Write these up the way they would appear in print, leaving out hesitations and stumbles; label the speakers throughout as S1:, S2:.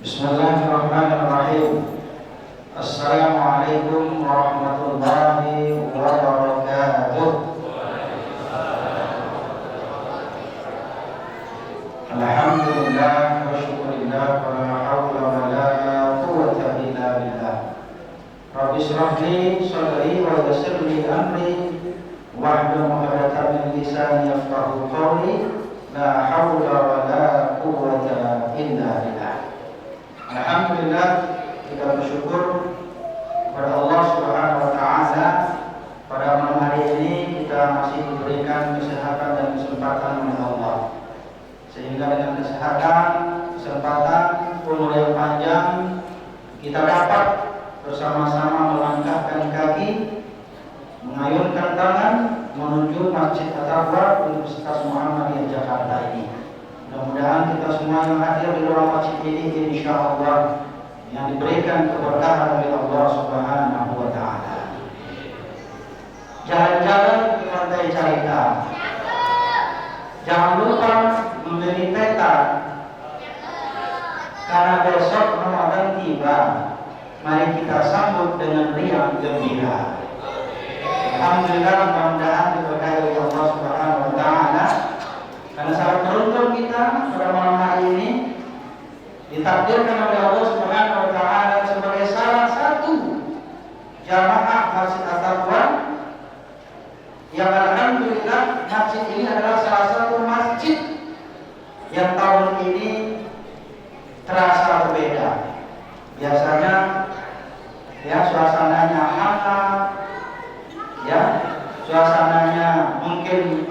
S1: Bismillahirrahmanirrahim. Assalamualaikum warahmatullahi wabarakatuh. Alhamdulillah wa syukurillah wa la hawla wa la quwwata illa billah. Rabbi shrah li sadri wa yassir li amri wahlul 'uqdatam min lisani yafqahu qawli. La hawla wa la quwwata illa billah. Alhamdulillah, kita bersyukur kepada Allah Subhanahu wa taala pada malam hari ini kita masih diberikan kesehatan dan kesempatan oleh Allah. Sehingga dengan kesempatan, umur yang panjang, kita dapat bersama-sama melangkahkan kaki, mengayunkan tangan menuju Masjid At-Taqwa Universitas Muhammadiyah Jakarta ini. Mudah-mudahan kita semua yang hadir di dalam masjid ini insyaallah yang diberikan keberkahan oleh Allah Subhanahu wa taala. Jalan-jalan ke pantai Carita. Jangan lupa membeli peta karena besok Ramadan tiba. Mari kita sambut dengan riang gembira. Alhamdulillah, mudah-mudahan diberkahi oleh Allah Subhanahu wa taala. Karena sangat beruntung kita pada malam hari ini ditakdirkan oleh Allah Subhanahu wa taala sebagai salah satu jamaah Masjid At-Taqwa yang alhamdulillah masjid ini adalah salah satu masjid yang tahun ini terasa berbeda. Biasanya ya suasananya hangat, ya suasananya mungkin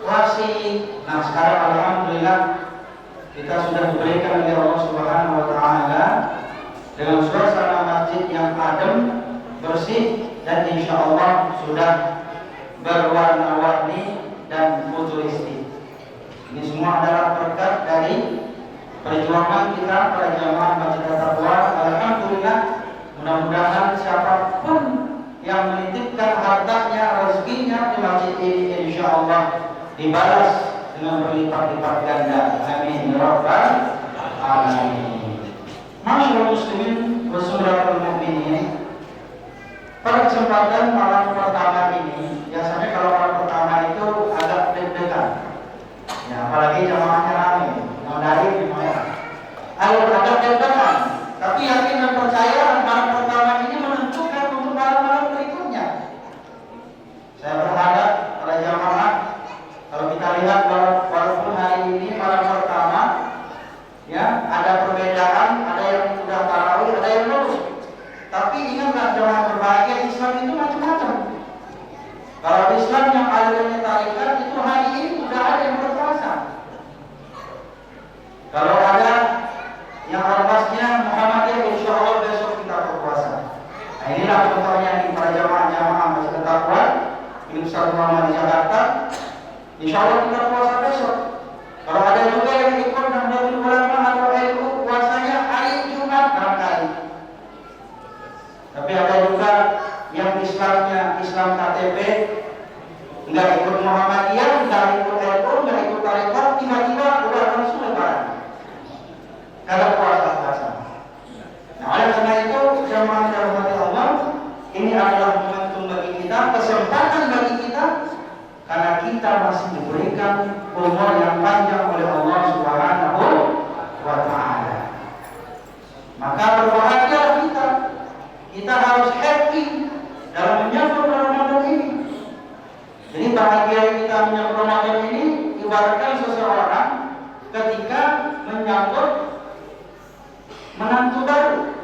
S1: klasik. Nah sekarang alhamdulillah kita sudah diberikan oleh Allah Subhanahu wa taala dengan suasana masjid yang adem, bersih, dan insya Allah sudah berwarna-warni dan futuristik. Ini semua adalah berkat dari perjuangan kita para jamaah Masjid At-Taqwa. Alhamdulillah, mudah-mudahan siapapun yang menitipkan hartanya, rezekinya di masjid ini insya Allah dibalas dengan berlipat-lipat ganda. Amin ya rabbal alamin. Masyaallah muslimin wa saudaratul mukminin. Pada kesempatan malam pertama ini, biasanya kalau malam pertama itu agak deg-degan. Ya, apalagi jamaahnya ramai, mau dari gimana? Ayo agak deg-degan. Tapi yakin dan percaya malam pertama ini menentukan untuk malam-malam berikutnya. Saya berharap para jamaah, kalau kita lihat walaupun hari ini malam pertama, ya ada perbedaan, ada yang sudah tarawih, ada yang belum. Tapi ingatlah jamaah berbahagia, Islam itu macam-macam. Kalau Islam yang alirannya tarikat itu hari ini sudah ada yang berpuasa. Kalau ada yang ormasnya Muhammadiyah, insya Allah besok kita berpuasa. Nah inilah contohnya di para jamaah-jamaah Masjid At-Taqwa Universitas Muhammadiyah Jakarta. Insya Allah kita puasa besok. Kalau ada juga yang ikut Nahdlatul Ulama atau NU puasanya hari Jumat barangkali. Tapi ada juga yang Islamnya Islam KTP, nggak ikut Muhammadiyah, nggak ikut NU, nggak ikut tarekat, tiba-tiba udah langsung lebaran. Kalau puasa. Nah oleh karena itu jamaah dirahmati Allah, ini adalah momentum bagi kita, kesempatan bagi kita. Karena kita masih diberikan umur yang panjang oleh Allah Subhanahu wa taala. Maka berbahagialah kita. Kita harus happy dalam menyambut Ramadan ini. Jadi bahagia kita menyambut Ramadan ini ibaratkan seseorang ketika menyambut menantu baru.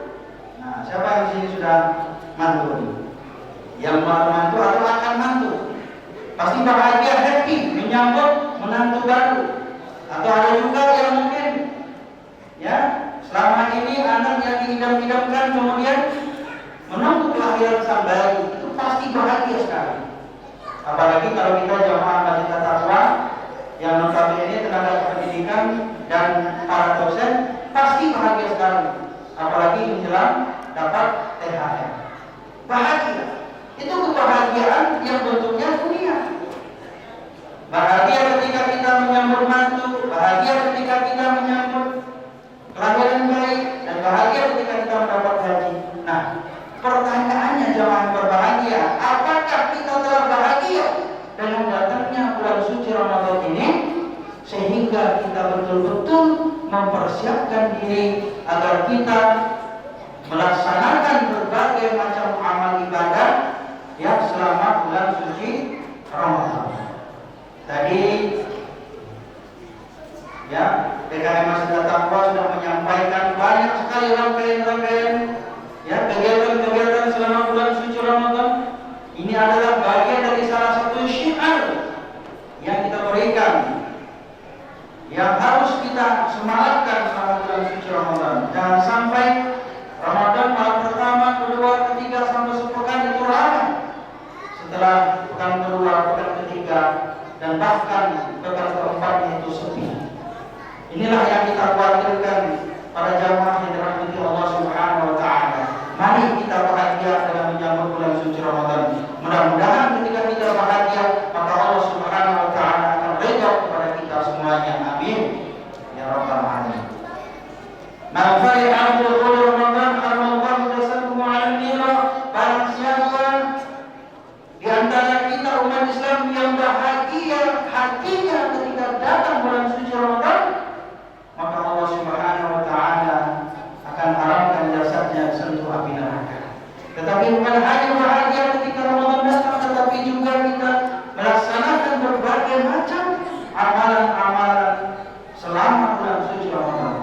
S1: Nah, siapa yang di sini sudah mantu? Yang mantu atau akan mantu? Pasti bahagia, happy menyambut menantu baru. Atau ada juga yang mungkin ya selama ini anak yang diidam-idamkan kemudian menunggu kelahiran sang bayi, itu pasti bahagia sekali. Apalagi kalau kita jamaah Masjid At-Taqwa yang notabene tenaga pendidikan dan para dosen, pasti bahagia sekali. Apalagi menjelang dapat THR. Bahagia. Itu kebahagiaan yang bentuknya dunia. Bahagia ketika kita menyambut mantu, bahagia ketika kita menyambut kelahiran bayi, ketiga, kita betul-betul mempersiapkan diri agar kita melaksanakan berbagai macam amal ibadah yang selama bulan suci Ramadan. Tadi ya, PKM Masjid Taqwa sudah menyampaikan banyak sekali rangkaian-rangkaian ya, kegiatan-kegiatan selama bulan suci Ramadan. Ini adalah bagian dari salah satu syiar yang kita berikan, yang harus kita semangatkan selama bulan suci Ramadan. Jangan sampai Ramadan malam pertama, kedua, ketiga sampai sepekan itu ramai. Setelah pekan kedua, pekan ketiga, dan bahkan pekan keempatnya itu sepi. Inilah yang kita khawatirkan para jamaah yang dirahmati Allah Subhanahu wa taala. Mari kita bahagia dalam menyambut bulan suci Ramadan. Mudah-mudahan ketika kita bahagia, maka Allah Subhanahu wa taala akan ridha kepada kita semuanya. Amin ya rabbal alamin. Man fariha bil Ramadan halallahu jasaduhu 'ala nira. Barang siapa di antara kita umat Islam yang bahagia hatinya ketika datang bulan suci Ramadan, maka Allah Subhanahu wa taala akan haramkan jasadnya sentuh api neraka. Tetapi bukan hanya bahagia ketika Ramadan datang, tetapi juga kita melaksanakan berbagai macam amalan-amalan selama bulan suci Ramadan.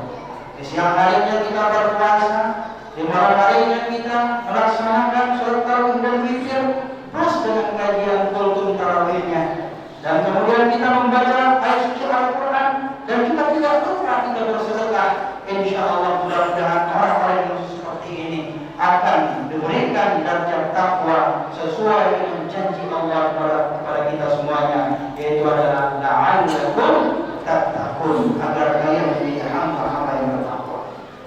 S1: Di siang harinya kita berpuasa, di malam harinya kita melaksanakan sholat tarawih dan witir, plus dengan kajian kultum tarawihnya. Dan kemudian kita membaca ayat suci Al-Quran, dan kita tidak lupa kita bersedekah. Insya Allah mudah-mudahan orang-orang yang seperti ini akan diberikan derajat takwa sesuai dengan janji Allah kepada kita semuanya, yaitu adalah la'allakum tattaqun, agar kalian menjadi hamba-hamba yang bertakwa.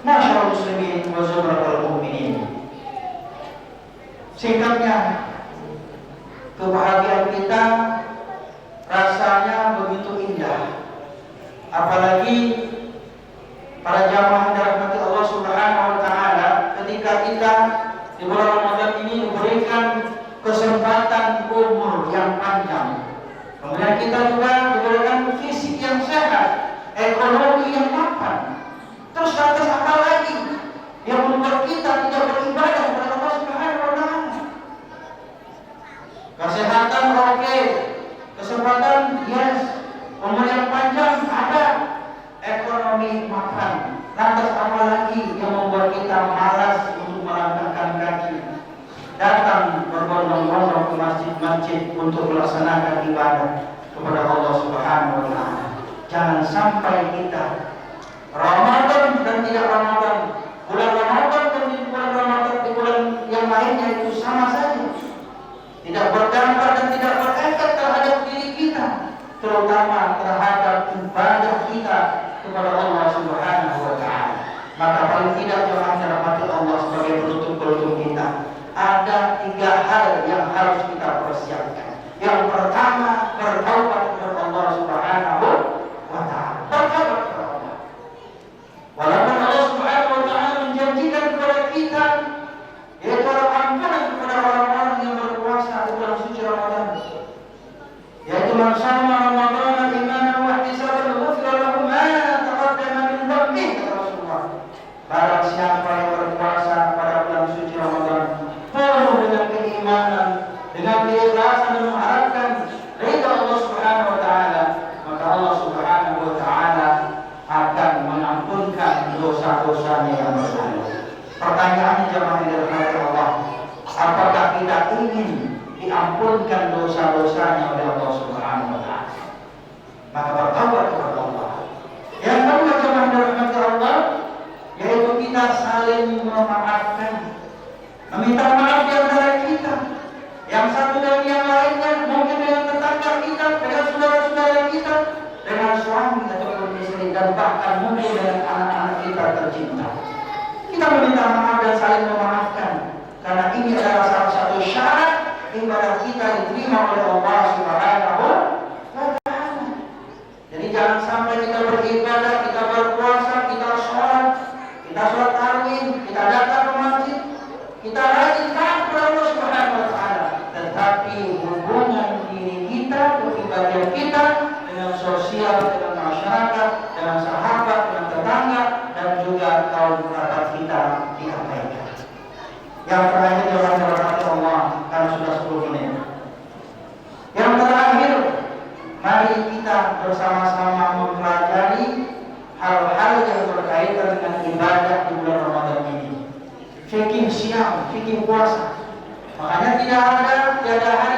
S1: Masyaallah muslimin wa zumratul mu'minin. Singkatnya, kebahagiaan kita rasanya begitu indah, apalagi para jamaah yang dirahmati Allah Subhanahu wa taala, ketika kita di bulan Ramadan ini diberikan kesempatan umur yang panjang, kemudian kita juga diberikan fisik yang sehat, ekonomi yang mapan. Terus lantas apa lagi yang membuat kita tidak beribadah kepada Allah Subhanahu wa taala? Kesehatan oke, kesempatan yes, umur yang panjang ada, ekonomi makan. Lantas apa lagi yang membuat kita malas untuk melangkahkan kaki, datang berbondong-bondong ke masjid-masjid untuk melaksanakan ibadah kepada Allah Subhanahu wa taala? Jangan sampai kita Ramadan dan tidak Ramadan, bulan Ramadan dan di bulan Ramadan, di bulan yang lainnya itu sama saja, tidak berdampak dan tidak berefek terhadap diri kita, terutama terhadap ibadah kita kepada Allah Subhanahu wa taala. Maka paling tidak jemaah dirahmati Allah, sebagai penutup kita, ada 3 hal yang harus kita persiapkan. Yang pertama, bertaubat kepada Allah Subhanahu wa taala. Bertaubat kepada Allah. Walaupun Allah Subhanahu wa taala menjanjikan kepada kita yaitu ampunan kepada orang-orang yang berpuasa di bulan suci Ramadan, yaitu man shama Ramadan imanan wa ihtisaban ghufira lahu ma taqaddama min dhanbihi, kata Rasulullah. Barang siapa yang berpuasa pada bulan suci Ramadan penuh dengan keimanan, dengan keikhlasan dan mengharapkan ridha Allah Subhanahu wa taala, maka Allah Subhanahu wa taala akan mengampunkan dosa-dosanya yang berlalu. Pertanyaannya jemaah yang dirahmati Allah, apakah kita ingin diampunkan dosa-dosanya oleh Allah Subhanahu wa taala? Maka bertaubat kepada Allah. Yang kedua jemaah yang dirahmati Allah, yaitu kita saling memaafkan, meminta maaf di antara kita, yang satu dan yang lainnya, mungkin dengan tetangga kita, dengan saudara-saudara kita, dengan suami ataupun istri, dan bahkan mungkin dengan anak-anak kita tercinta. Kita meminta maaf dan saling memaafkan, karena ini adalah salah satu syarat ibadah kita diterima oleh Allah Subhanahu wa taala. Jadi jangan sampai kita beribadah, kita berpuasa, kita sholat tarawih, kita datang ke masjid, kita rajin taat kepada Allah Subhanahu wa taala, tetapi hubungan diri kita, kepribadian kita dengan sosial, dengan masyarakat, fikih puasa. Makanya tidak ada